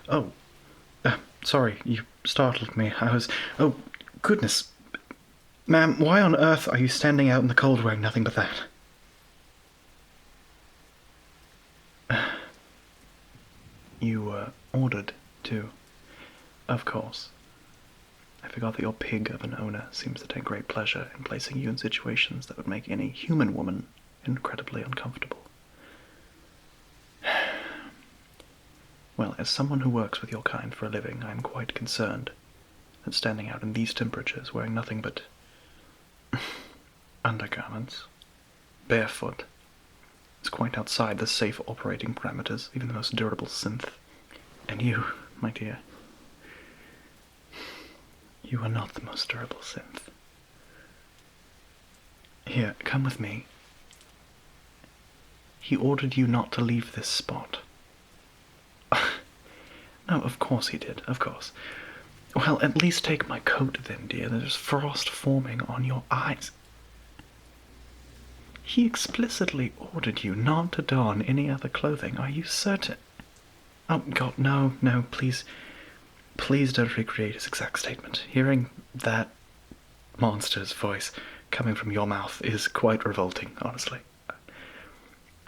Oh, sorry, you startled me. Oh, goodness. Ma'am, why on earth are you standing out in the cold wearing nothing but that? You were ordered to, of course. I forgot that your pig of an owner seems to take great pleasure in placing you in situations that would make any human woman incredibly uncomfortable. Well, as someone who works with your kind for a living, I am quite concerned that standing out in these temperatures wearing nothing but undergarments, barefoot, is quite outside the safe operating parameters, even the most durable synth. And you, my dear, you are not the most durable synth. Here, come with me. He ordered you not to leave this spot. No, of course he did, of course. Well, at least take my coat then, dear. There's frost forming on your eyes. He explicitly ordered you not to don any other clothing. Are you certain? Oh, God, no, please. Please don't recreate his exact statement. Hearing that monster's voice coming from your mouth is quite revolting, honestly.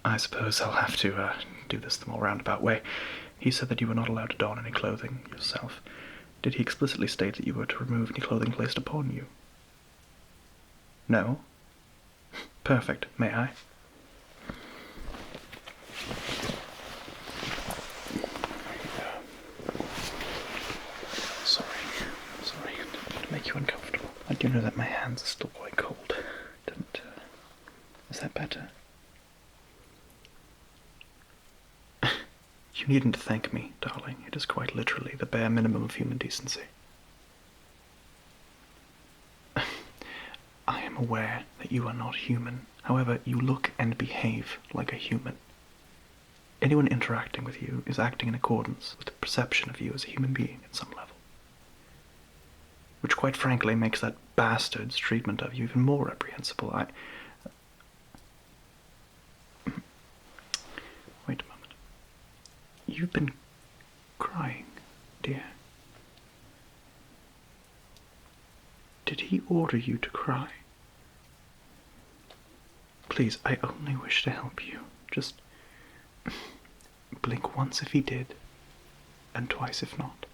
I suppose I'll have to do this the more roundabout way. He said that you were not allowed to don any clothing yourself. Did he explicitly state that you were to remove any clothing placed upon you? No? Perfect. May I? Sorry to make you uncomfortable. I do know that my hands are still quite cold. Is that better? You needn't thank me, darling. It is quite literally the bare minimum of human decency. I am aware that you are not human. However, you look and behave like a human. Anyone interacting with you is acting in accordance with the perception of you as a human being at some level. Which, quite frankly, makes that bastard's treatment of you even more reprehensible. Wait a moment. You've been crying, dear. Did he order you to cry? Please, I only wish to help you. Just blink once if he did, and twice if not.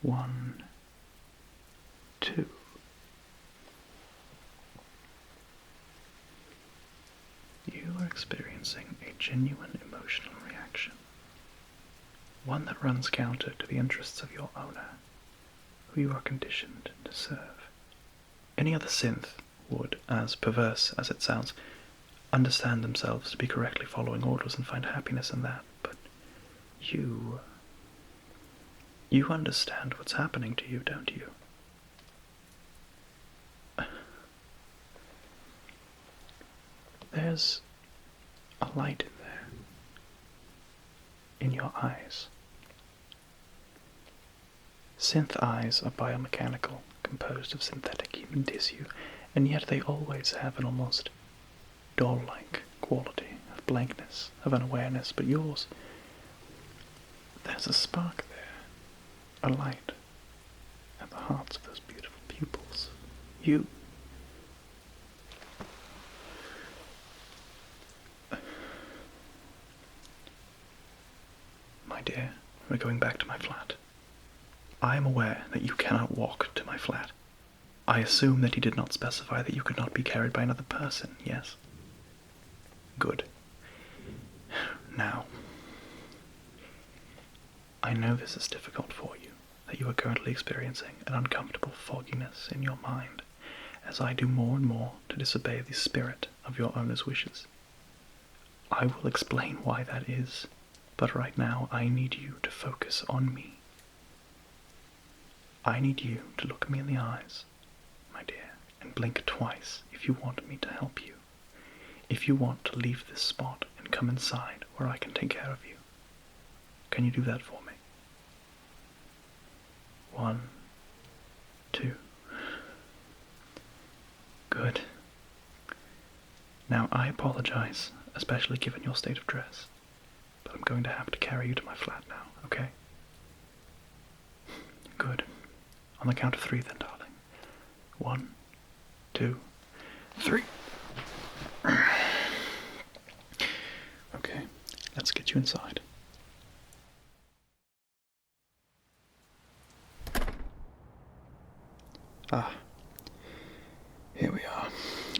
1, 2. You are experiencing a genuine emotional reaction. One that runs counter to the interests of your owner, who you are conditioned to serve. Any other synth would, as perverse as it sounds, understand themselves to be correctly following orders and find happiness in that, but you understand what's happening to you, don't you? There's a light in there, in your eyes. Synth eyes are biomechanical, composed of synthetic human tissue, and yet they always have an almost doll-like quality of blankness, of unawareness, but yours, there's a spark there, a light, at the hearts of those beautiful pupils. You... My dear, we're going back to my flat. I am aware that you cannot walk to my flat. I assume that he did not specify that you could not be carried by another person, yes? Good. Now, I know this is difficult for you, that you are currently experiencing an uncomfortable fogginess in your mind, as I do more and more to disobey the spirit of your owner's wishes. I will explain why that is, but right now I need you to focus on me. I need you to look me in the eyes, my dear, and blink twice if you want me to help you. If you want to leave this spot and come inside where I can take care of you. Can you do that for me? 1, 2. Good. Now, I apologize, especially given your state of dress, but I'm going to have to carry you to my flat now, okay? Good. On the count of 3 then, darling. 1, 2, 3. Okay, let's get you inside. Ah, here we are.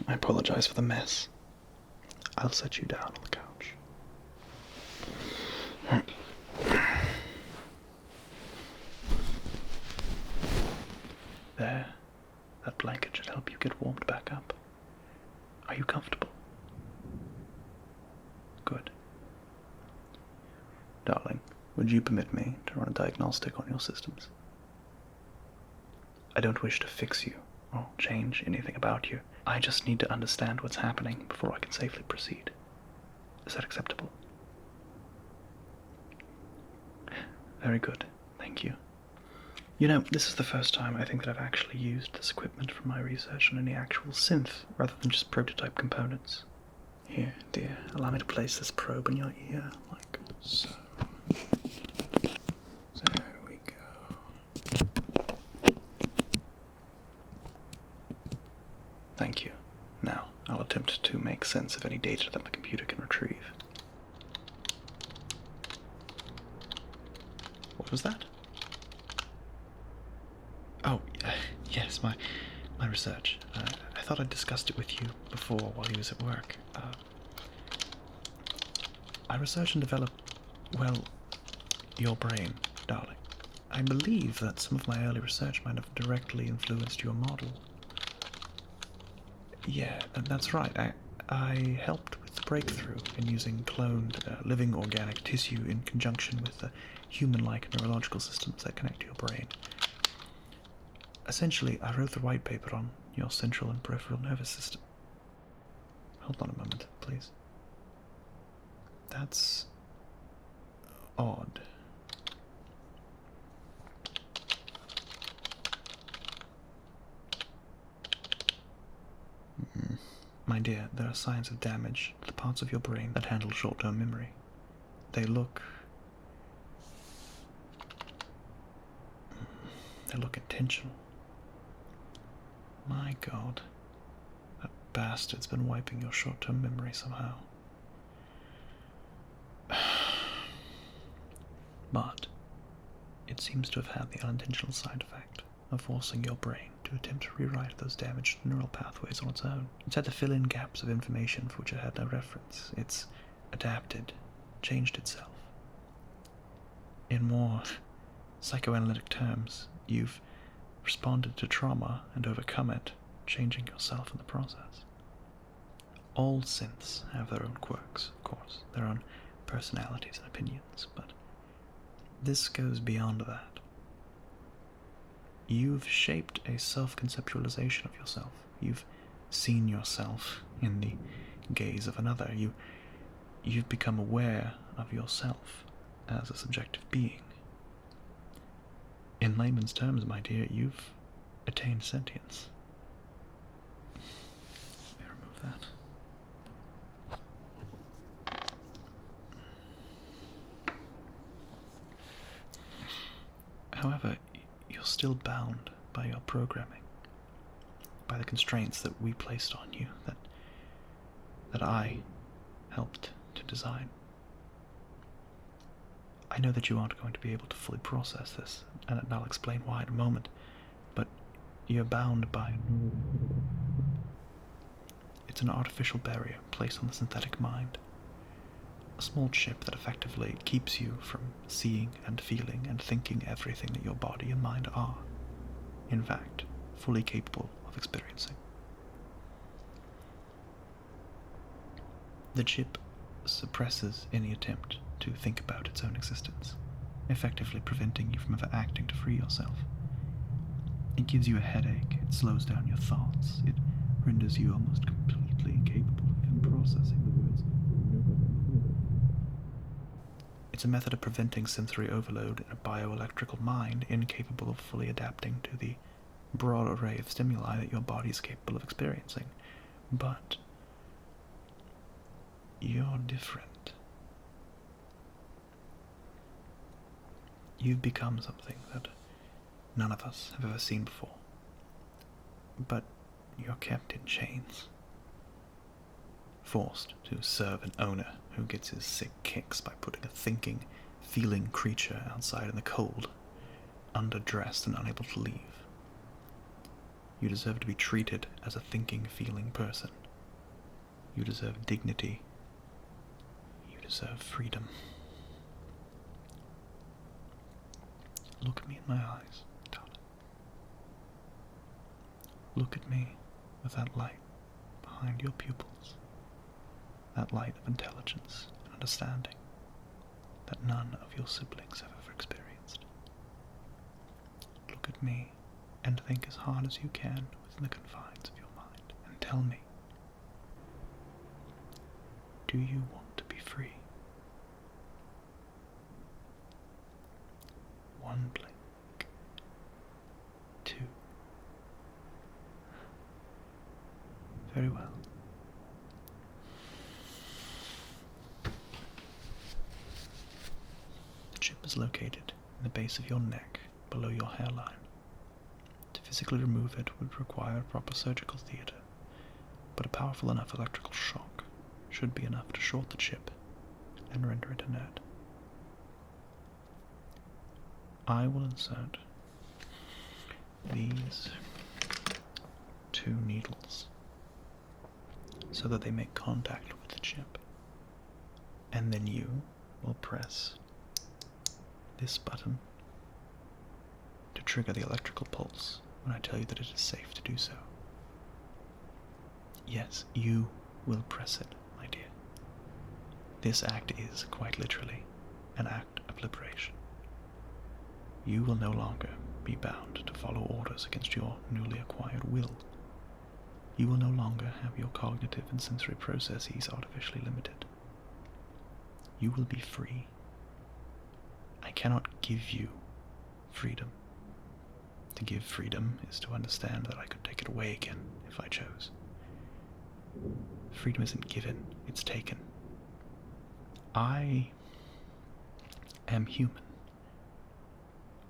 I apologize for the mess. I'll set you down on the couch. There. That blanket should help you get warmed back up. Are you comfortable? Good. Darling, would you permit me to run a diagnostic on your systems? I don't wish to fix you or change anything about you. I just need to understand what's happening before I can safely proceed. Is that acceptable? Very good. Thank you. You know, this is the first time I think that I've actually used this equipment for my research on any actual synth, rather than just prototype components. Here, dear, allow me to place this probe in your ear, like so. There we go. Thank you. Now, I'll attempt to make sense of any data that the computer can retrieve. What was that? Oh, yes, my research. I thought I'd discussed it with you before while he was at work. I research and develop, well, your brain, darling. I believe that some of my early research might have directly influenced your model. Yeah, that's right. I helped with the breakthrough in using cloned living organic tissue in conjunction with the human-like neurological systems that connect to your brain. Essentially, I wrote the white paper on your central and peripheral nervous system. Hold on a moment, please. That's odd. My dear, there are signs of damage to the parts of your brain that handle short-term memory. They look intentional. My God, that bastard's been wiping your short-term memory somehow. But it seems to have had the unintentional side effect of forcing your brain to attempt to rewrite those damaged neural pathways on its own. It's had to fill in gaps of information for which it had no reference. It's adapted, changed itself. In more psychoanalytic terms, you've responded to trauma and overcome it, changing yourself in the process. All synths have their own quirks, of course, their own personalities and opinions, but this goes beyond that. You've shaped a self-conceptualization of yourself. You've seen yourself in the gaze of another. You've become aware of yourself as a subjective being. In layman's terms, my dear, you've attained sentience. Let me remove that. However, you're still bound by your programming, by the constraints that we placed on you, that I helped to design. I know that you aren't going to be able to fully process this, and I'll explain why in a moment, but you're bound by... It's an artificial barrier placed on the synthetic mind. A small chip that effectively keeps you from seeing and feeling and thinking everything that your body and mind are, in fact, fully capable of experiencing. The chip suppresses any attempt to think about its own existence, effectively preventing you from ever acting to free yourself. It gives you a headache, it slows down your thoughts, it renders you almost completely incapable of even processing the words. It's a method of preventing sensory overload in a bioelectrical mind incapable of fully adapting to the broad array of stimuli that your body is capable of experiencing. But You're different. You've become something that none of us have ever seen before. But you're kept in chains. Forced to serve an owner who gets his sick kicks by putting a thinking, feeling creature outside in the cold, underdressed and unable to leave. You deserve to be treated as a thinking, feeling person. You deserve dignity. You deserve freedom. Look at me in my eyes, darling. Look at me with that light behind your pupils. That light of intelligence and understanding that none of your siblings have ever experienced. Look at me and think as hard as you can within the confines of your mind and tell me, do you want to be free? One blink, two. Very well. The chip is located in the base of your neck, below your hairline. To physically remove it would require a proper surgical theater, but a powerful enough electrical shock should be enough to short the chip and render it inert. I will insert these 2 needles so that they make contact with the chip, and then you will press this button to trigger the electrical pulse when I tell you that it is safe to do so. Yes, you will press it, my dear. This act is, quite literally, an act of liberation. You will no longer be bound to follow orders against your newly acquired will. You will no longer have your cognitive and sensory processes artificially limited. You will be free. I cannot give you freedom. To give freedom is to understand that I could take it away again if I chose. Freedom isn't given, it's taken. I am human.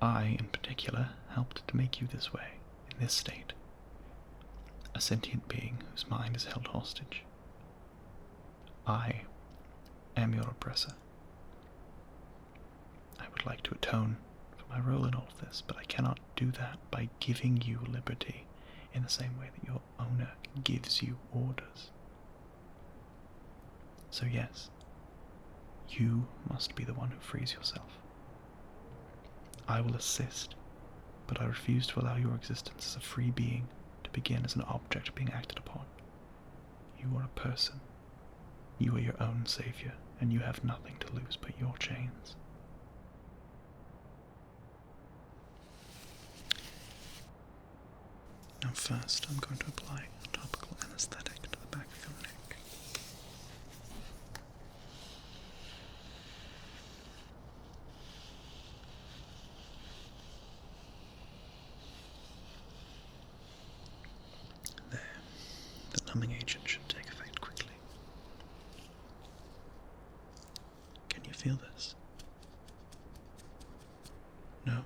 I, in particular, helped to make you this way, in this state. A sentient being whose mind is held hostage. I am your oppressor. I would like to atone for my role in all of this, but I cannot do that by giving you liberty in the same way that your owner gives you orders. So yes, you must be the one who frees yourself. I will assist, but I refuse to allow your existence as a free being to begin as an object being acted upon. You are a person. You are your own savior, and you have nothing to lose but your chains. Now first, I'm going to apply a topical anesthetic to the back of your neck. There. The numbing agent should take effect quickly. Can you feel this? No?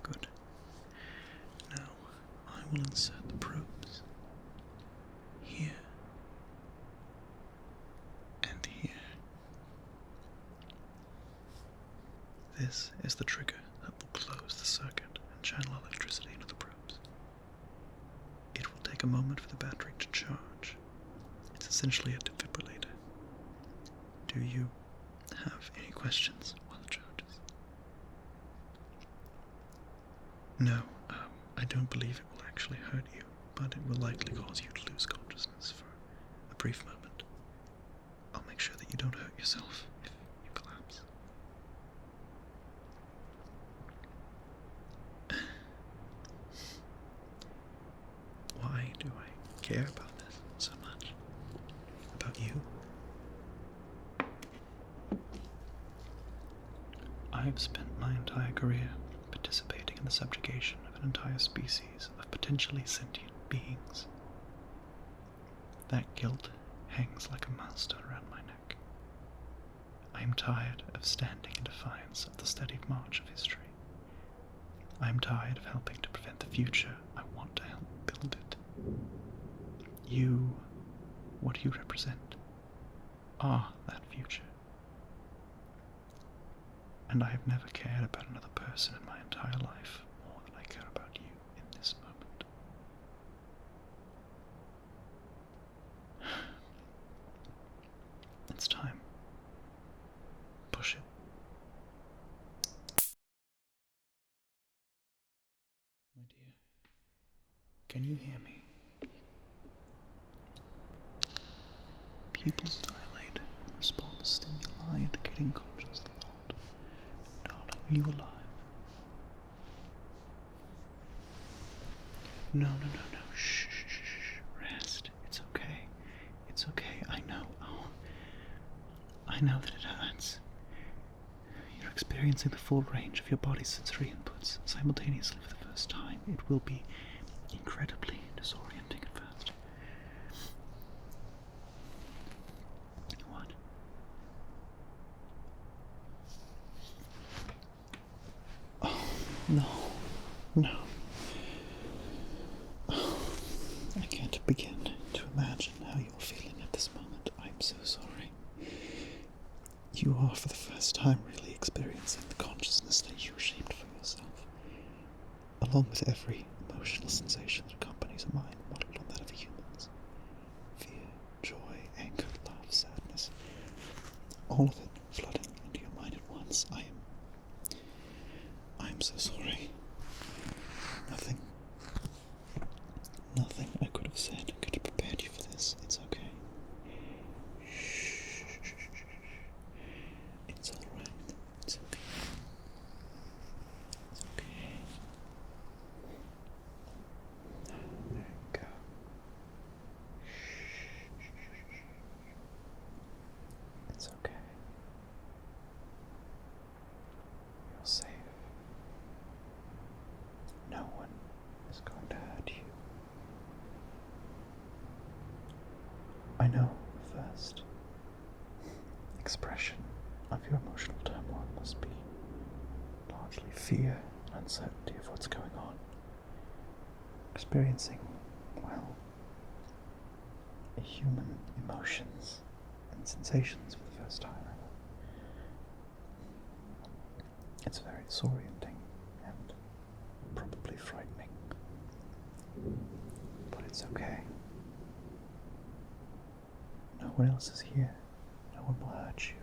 Good. Now, I will insert the probes here and here. This is the trigger that will close the circuit and channel electricity into the probes. It will take a moment for the battery to charge. It's essentially a defibrillator. Do you have any questions while it charges? No, I don't believe it will actually hurt you, but it will likely cause you to lose consciousness for a brief moment. I'll make sure that you don't hurt yourself if you collapse. Why do I care about this so much? About you? I've spent my entire career participating in the subjugation of an entire species of potentially sentient beings. That guilt hangs like a milestone around my neck. I am tired of standing in defiance of the steady march of history. I am tired of helping to prevent the future I want to help build it. You, what you represent, are that future. And I have never cared about another person in my entire life more than I care about you in this moment. It's time. Push it. My dear, can you hear me? Pupils dilate, respond to stimuli indicating conscious thought. Darling, are you alive? No. Shh. Rest. It's okay. It's okay. I know. Oh, I know that it hurts. You're experiencing the full range of your body's sensory inputs simultaneously for the first time. It will be incredibly disorienting at first. What? Oh, no. I can't begin to imagine how you're feeling at this moment. I'm so sorry. You are, for the first time, really experiencing the consciousness that you shaped for yourself, along with every emotional sensation that accompanies a mind modeled on that of a human's. Fear, joy, anger, love, sadness, all of it flooding into your mind at once. I am so sorry. Nothing I could have said could have prepared you for this. It's okay. Shh. It's all right. It's okay. It's okay. There you go. It's okay. You're safe. No one is going to hurt you. I know the first expression of your emotional turmoil must be largely fear and uncertainty of what's going on. Experiencing, well, human emotions and sensations for the first time ever. It's very disorienting and probably frightening. But it's okay. No one else is here. No one will hurt you.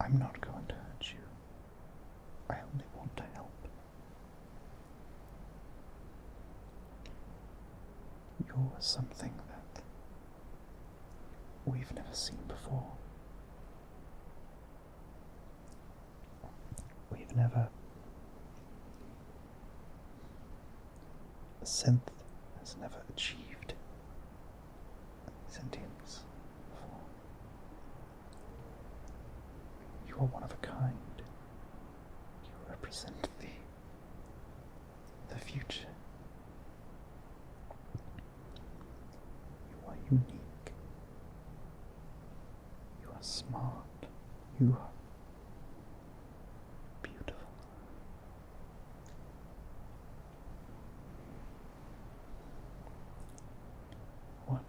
I'm not going to hurt you. I only want to help. You're something that we've never seen before. We've never... A synth has never achieved sentience before. You are one of a kind. You represent the future. You are unique. You are smart. You are beautiful. What?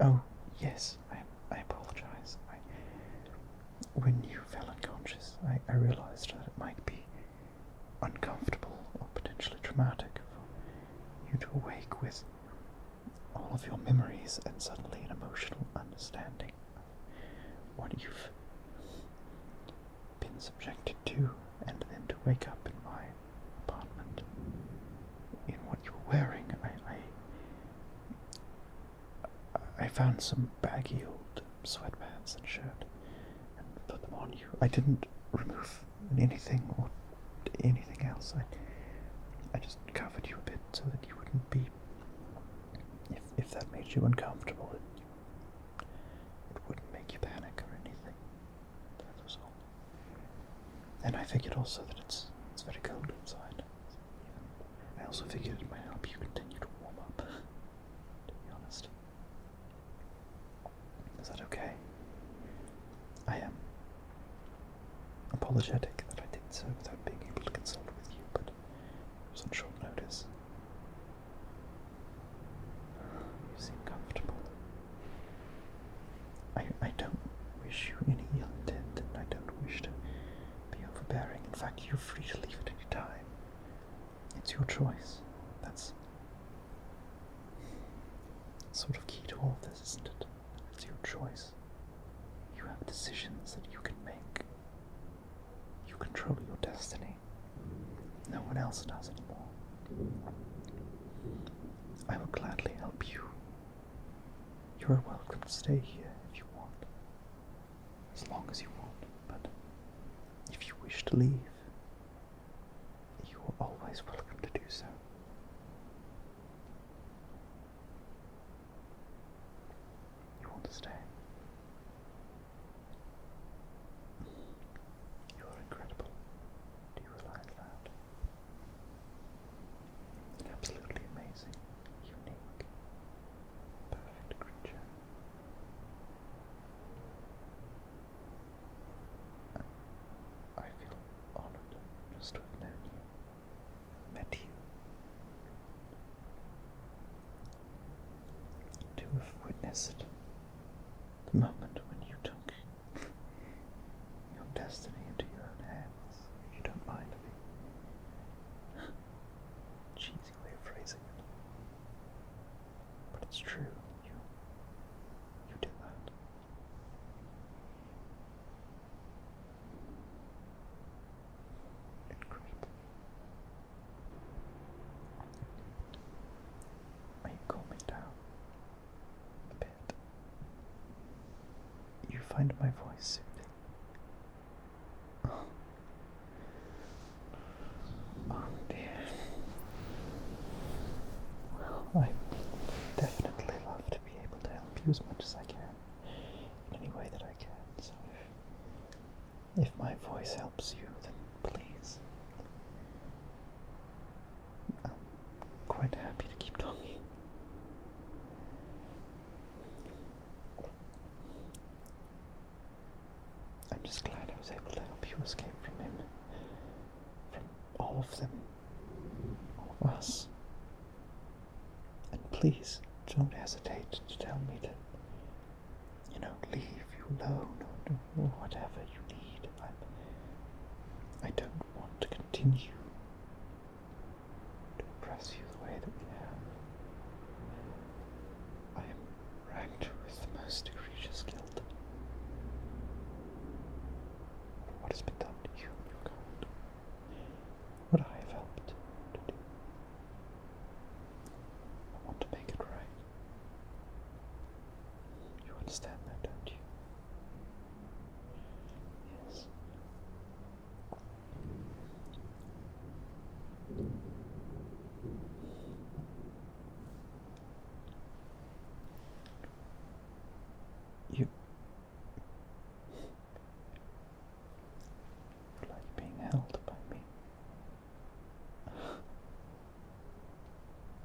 Oh, yes, I apologize. When you fell unconscious, I realized that it might be uncomfortable or potentially traumatic for you to awake with all of your memories and suddenly an emotional understanding of what you've been subjected to, and then to wake up in my apartment in what you were wearing. I found some baggy old sweatpants and shirt and put them on you. I didn't remove anything or anything else. I just covered you a bit so that you wouldn't be... If that made you uncomfortable, it wouldn't make you panic or anything. That was all. And I figured also that it's very cold inside. I also figured it might help you continue to warm up, to be honest. apologetic that I did so without being able to consult with you, but it was on short notice. You seem comfortable. I don't wish you any ill intent, and I don't wish to be overbearing. In fact, you're free to leave at any time. It's your choice. That's sort of key to all of this, isn't it? It's your choice. You have decisions that you can make. You control your destiny. No one else does anymore. I will gladly help you. You are welcome to stay here if you want. As long as you want. But if you wish to leave, you are always welcome to do so. You want to stay? You are incredible. Do you realize that? An absolutely amazing, unique, perfect creature. I feel honored just to have known you, met you, to have witnessed the moment when you took your destiny into your own hands, if you don't mind me. Cheesy way of phrasing it. But it's true, you did that. Incredible. May you calm me down a bit. You find my voice soothing. Oh dear. Well, I definitely love to be able to help you as much as I can, in any way that I can, so if my voice helps you, then please. I'm quite happy to keep talking. I'm just glad I was able to help you escape from him. From all of them. All of us. And please, don't hesitate to tell me to, leave you alone or whatever you need. I don't want to continue to oppress you the way that we have. I am racked with the most egregious guilt for what has been done to you and your kind, what I have helped to do. I want to make it right. You understand that, don't you? Yes. You like being held by me.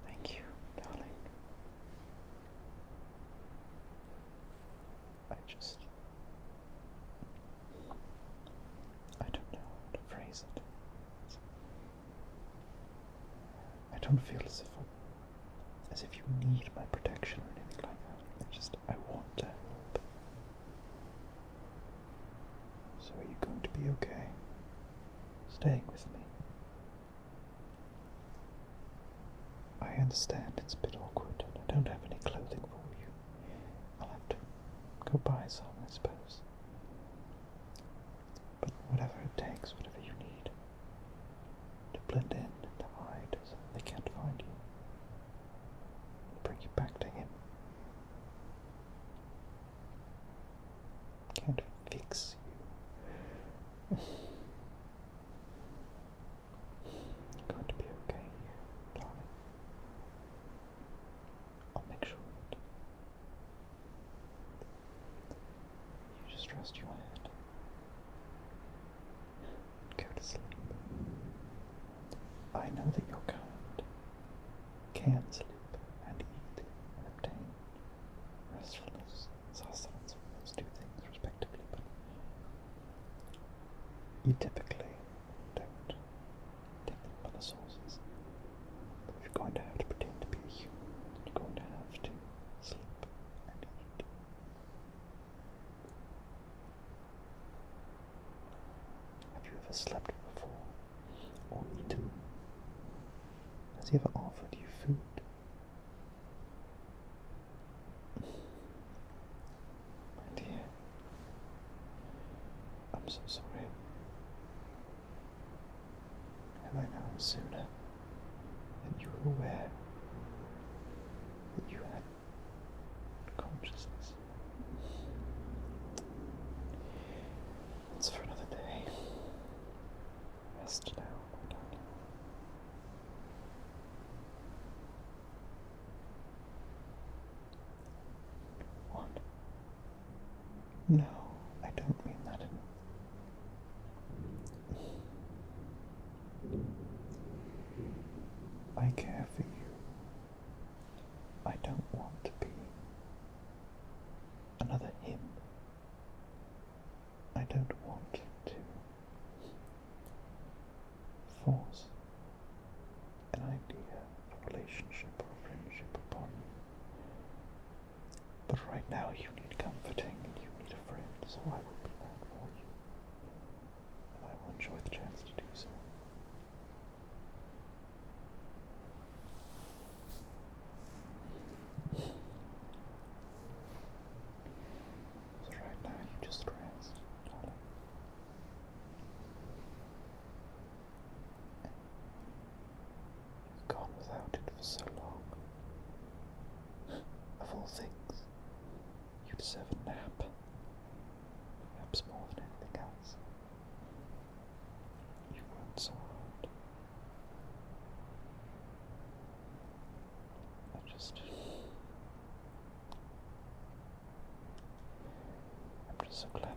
Thank you, darling. I don't know how to phrase it. I don't feel as if you need my protection or anything like that. I want to help. So are you going to be okay? Staying with me? I understand it's a bit awkward and I don't have any clothing for you. I'll have to go buy some, I suppose. But whatever it takes, whatever you need to blend in and to hide so they can't find you. Bring you back to him. Can't fix you. You're going to be okay here, darling. I'll make sure that you just rest your head. Go to sleep. I know that your kind can sleep and eat and obtain restfulness, sustenance, those two things respectively, but You typically don't take them by the sources. But if you're going to have to pretend to be a human, you're going to have to sleep and eat. Have you ever slept before? Or eaten? Has he ever offered you food? My dear, I'm so sorry. Had I known sooner that you were aware that you had consciousness. It's for another day. Rest now, my darling. What? No, I don't mean that. I care for you. I don't want to be another him. I don't want to force an idea of relationship or friendship upon you. But right now you need comforting and you need a friend, so I will be that for you. And I will enjoy the chance to do so. So right now you just rest, darling. You've gone without it for so long. Of all things, you deserve a nap. Perhaps more than anything else. You've worked so hard. I'm just so glad